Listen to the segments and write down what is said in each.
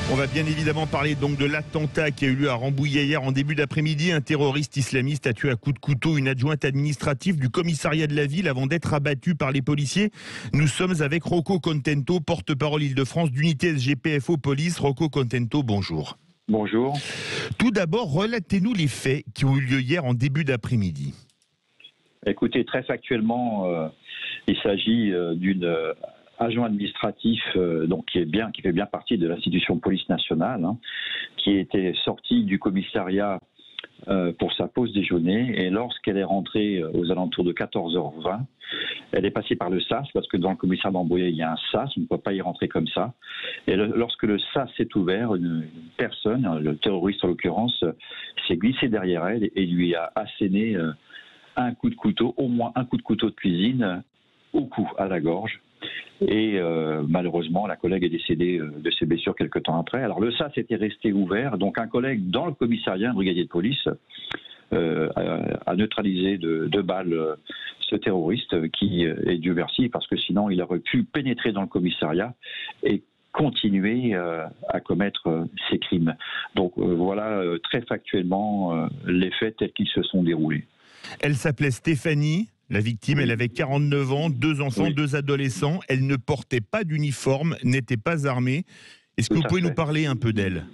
On va bien évidemment parler donc de l'attentat qui a eu lieu à Rambouillet hier en début d'après-midi. Un terroriste islamiste a tué à coups de couteau une adjointe administrative du commissariat de la ville avant d'être abattu par les policiers. Nous sommes avec Rocco Contento, porte-parole Île-de-France d'unité SGPFO Police. Rocco Contento, bonjour. Bonjour. Tout d'abord, relatez-nous les faits qui ont eu lieu hier en début d'après-midi. Écoutez, très factuellement, il s'agit d'une agent administratif qui fait bien partie de l'institution police nationale, qui était sortie du commissariat pour sa pause déjeuner, et lorsqu'elle est rentrée aux alentours de 14h20, elle est passée par le sas, parce que dans le commissariat d'Rambouillet, il y a un sas, on ne peut pas y rentrer comme ça. Et lorsque le sas s'est ouvert, une personne, le terroriste en l'occurrence, s'est glissé derrière elle et lui a asséné un coup de couteau, au moins un coup de couteau de cuisine, au cou, à la gorge. Et malheureusement, la collègue est décédée de ses blessures quelques temps après. Alors le sas était resté ouvert, donc un collègue dans le commissariat, un brigadier de police, a neutralisé de balles ce terroriste qui est Dieu merci, parce que sinon il aurait pu pénétrer dans le commissariat et continuer à commettre ces crimes. Donc voilà très factuellement les faits tels qu'ils se sont déroulés. Elle s'appelait Stéphanie. La victime, elle avait 49 ans, 2 enfants, 2 adolescents. Elle ne portait pas d'uniforme, n'était pas armée. Est-ce que vous pouvez nous parler un peu d'elle ?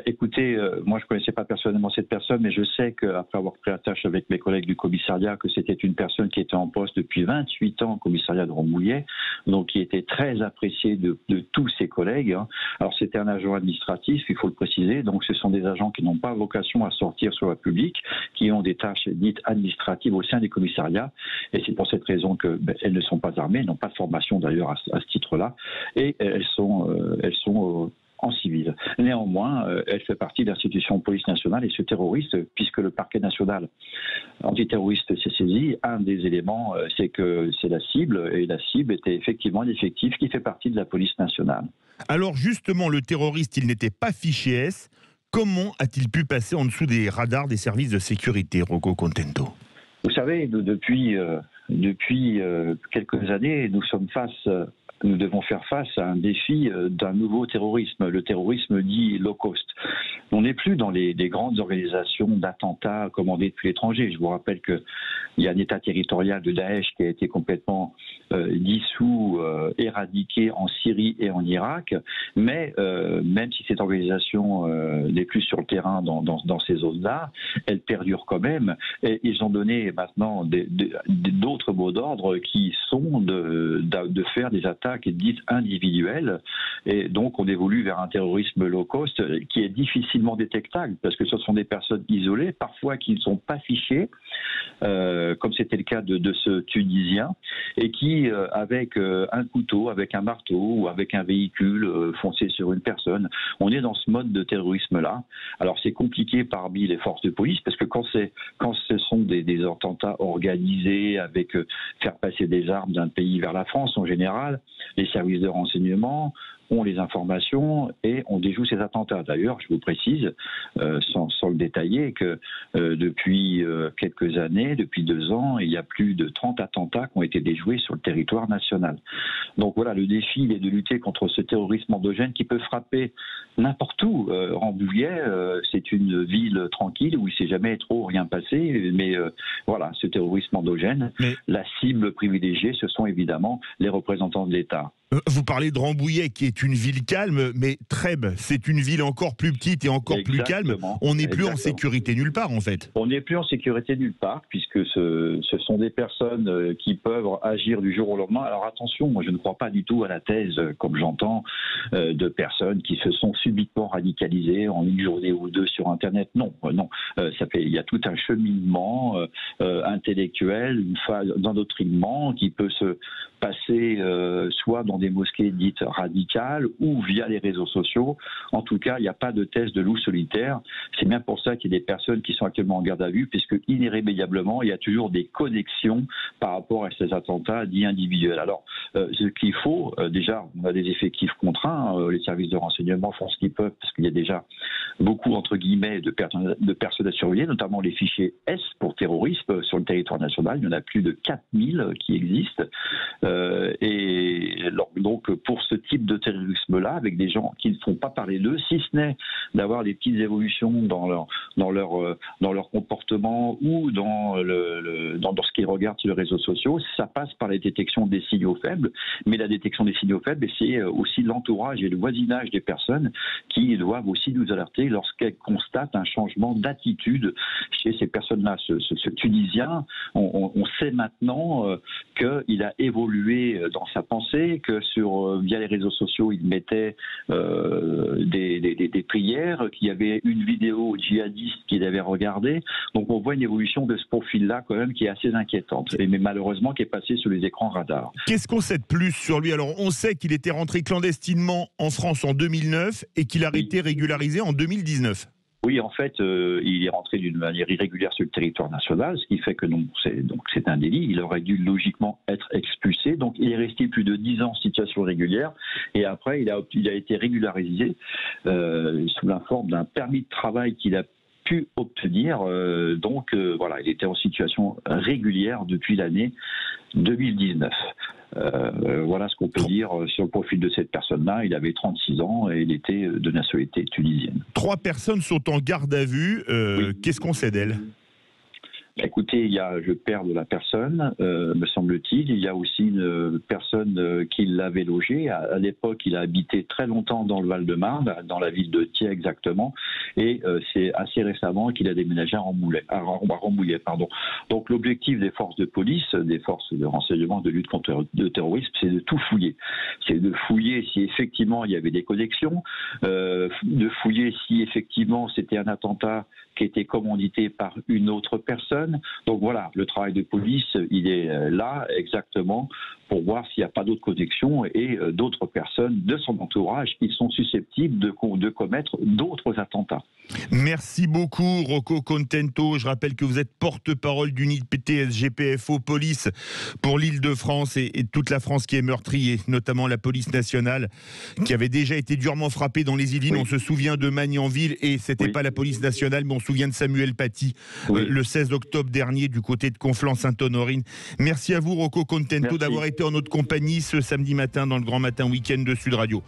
Écoutez, moi je ne connaissais pas personnellement cette personne, mais je sais qu'après avoir pris attache avec mes collègues du commissariat, que c'était une personne qui était en poste depuis 28 ans au commissariat de Rambouillet, donc qui était très appréciée de tous ses collègues. Alors c'était un agent administratif, il faut le préciser, donc ce sont des agents qui n'ont pas vocation à sortir sur la public, qui ont des tâches dites administratives au sein des commissariats, et c'est pour cette raison qu'elles ne sont pas armées, elles n'ont pas de formation d'ailleurs à ce titre-là, et elles sont en civil. Néanmoins, elle fait partie de l'institution police nationale, et ce terroriste, puisque le parquet national antiterroriste s'est saisi, un des éléments, c'est que c'est la cible, et la cible était effectivement l'effectif qui fait partie de la police nationale. Alors justement, le terroriste, il n'était pas fiché S. Comment a-t-il pu passer en dessous des radars des services de sécurité, Rocco Contento ? Vous savez, depuis quelques années, nous devons faire face à un défi d'un nouveau terrorisme, le terrorisme dit low cost. On n'est plus dans les grandes organisations d'attentats commandées depuis l'étranger. Je vous rappelle qu'il y a un État territorial de Daesh qui a été complètement dissous, éradiqué en Syrie et en Irak, mais même si cette organisation n'est plus sur le terrain dans ces zones-là, elle perdure quand même. Et ils ont donné maintenant d'autres mots d'ordre qui sont de faire des attaques dites individuelles, et donc on évolue vers un terrorisme low cost qui est difficilement détectable, parce que ce sont des personnes isolées, parfois qui ne sont pas fichées, comme c'était le cas de ce Tunisien, et qui, avec un couteau, avec un marteau ou avec un véhicule foncé sur une personne, on est dans ce mode de terrorisme-là. Alors c'est compliqué parmi les forces de police, parce que quand ce sont des attentats organisés avec faire passer des armes d'un pays vers la France, en général, les services de renseignement ont les informations et on déjoue ces attentats. D'ailleurs, je vous précise, sans le détailler, que depuis quelques années, depuis 2 ans, il y a plus de 30 attentats qui ont été déjoués sur le territoire national. Donc voilà, le défi il est de lutter contre ce terrorisme endogène qui peut frapper n'importe où. Rambouillet, c'est une ville tranquille où il ne s'est jamais trop rien passé, mais voilà, ce terrorisme endogène, la cible privilégiée, ce sont évidemment les représentants de l'État. Vous parlez de Rambouillet, qui est une ville calme, mais Trèbes, c'est une ville encore plus petite et encore plus calme. On n'est plus en sécurité nulle part, en fait. On n'est plus en sécurité nulle part, puisque ce sont des personnes qui peuvent agir du jour au lendemain. Alors attention, moi je ne crois pas du tout à la thèse, comme j'entends, de personnes qui se sont subitement radicalisées en une journée ou 2 sur Internet. Non. Il y a tout un cheminement intellectuel, une phase d'endoctrinement qui peut se passer soit dans des mosquées dites radicales ou via les réseaux sociaux. En tout cas, il n'y a pas de thèse de loup solitaire. C'est bien pour ça qu'il y a des personnes qui sont actuellement en garde à vue, puisque irrémédiablement, il y a toujours des connexions par rapport à ces attentats dits individuels. Alors, ce qu'il faut, déjà, on a des effectifs contraints, les services de renseignement font ce qu'ils peuvent, parce qu'il y a déjà beaucoup, entre guillemets, de personnes à surveiller, notamment les fichiers S pour terrorisme sur le territoire national. Il y en a plus de 4000 qui existent. Donc, pour ce type de terrorisme-là, avec des gens qui ne font pas parler d'eux, si ce n'est d'avoir des petites évolutions dans leur comportement ou dans ce qu'ils regardent sur les réseaux sociaux, ça passe par la détection des signaux faibles. Mais la détection des signaux faibles, c'est aussi l'entourage et le voisinage des personnes qui doivent aussi nous alerter lorsqu'elles constatent un changement d'attitude chez ces personnes-là. Ce Tunisien, on sait maintenant qu'il a évolué dans sa pensée, que via les réseaux sociaux, il mettait des prières, qu'il y avait une vidéo djihadiste qu'il avait regardée. Donc on voit une évolution de ce profil-là quand même qui est assez inquiétante, mais malheureusement qui est passée sur les écrans radars. Qu'est-ce qu'on sait de plus sur lui? Alors on sait qu'il était rentré clandestinement en France en 2009 et qu'il a été régularisé en 2019. Oui, en fait, il est rentré d'une manière irrégulière sur le territoire national, ce qui fait que c'est un délit. Il aurait dû logiquement être expulsé. Donc, il est resté plus de 10 ans en situation régulière. Et après, il a été régularisé sous la forme d'un permis de travail qu'il a pu obtenir. Voilà, il était en situation régulière depuis l'année 2019. Voilà ce qu'on peut dire sur le profil de cette personne-là. Il avait 36 ans et il était de nationalité tunisienne. 3 personnes sont en garde à vue. Oui. Qu'est-ce qu'on sait d'elles? Écoutez, il y a le père de la personne, me semble-t-il. Il y a aussi une personne qui l'avait logé. À l'époque, il a habité très longtemps dans le Val-de-Marne, dans la ville de Thiers exactement. Et c'est assez récemment qu'il a déménagé à Rambouillet. Donc l'objectif des forces de police, des forces de renseignement, de lutte contre le terrorisme, c'est de tout fouiller. C'est de fouiller si effectivement il y avait des connexions, de fouiller si effectivement c'était un attentat qui était commandité par une autre personne. Donc voilà, le travail de police, il est là exactement pour voir s'il n'y a pas d'autres connexions et d'autres personnes de son entourage qui sont susceptibles de commettre d'autres attentats. Merci beaucoup Rocco Contento. Je rappelle que vous êtes porte-parole d'unité SGPFO Police pour l'Île-de-France et toute la France qui est meurtrie, et notamment la police nationale qui avait déjà été durement frappée dans les Yvelines. Oui. On se souvient de Magnanville et c'était pas la police nationale, mais on se souvient de Samuel Paty le 16 octobre dernier du côté de Conflans-Sainte-Honorine. Merci à vous Rocco Contento d'avoir été en notre compagnie ce samedi matin dans le Grand Matin Week-end de Sud Radio.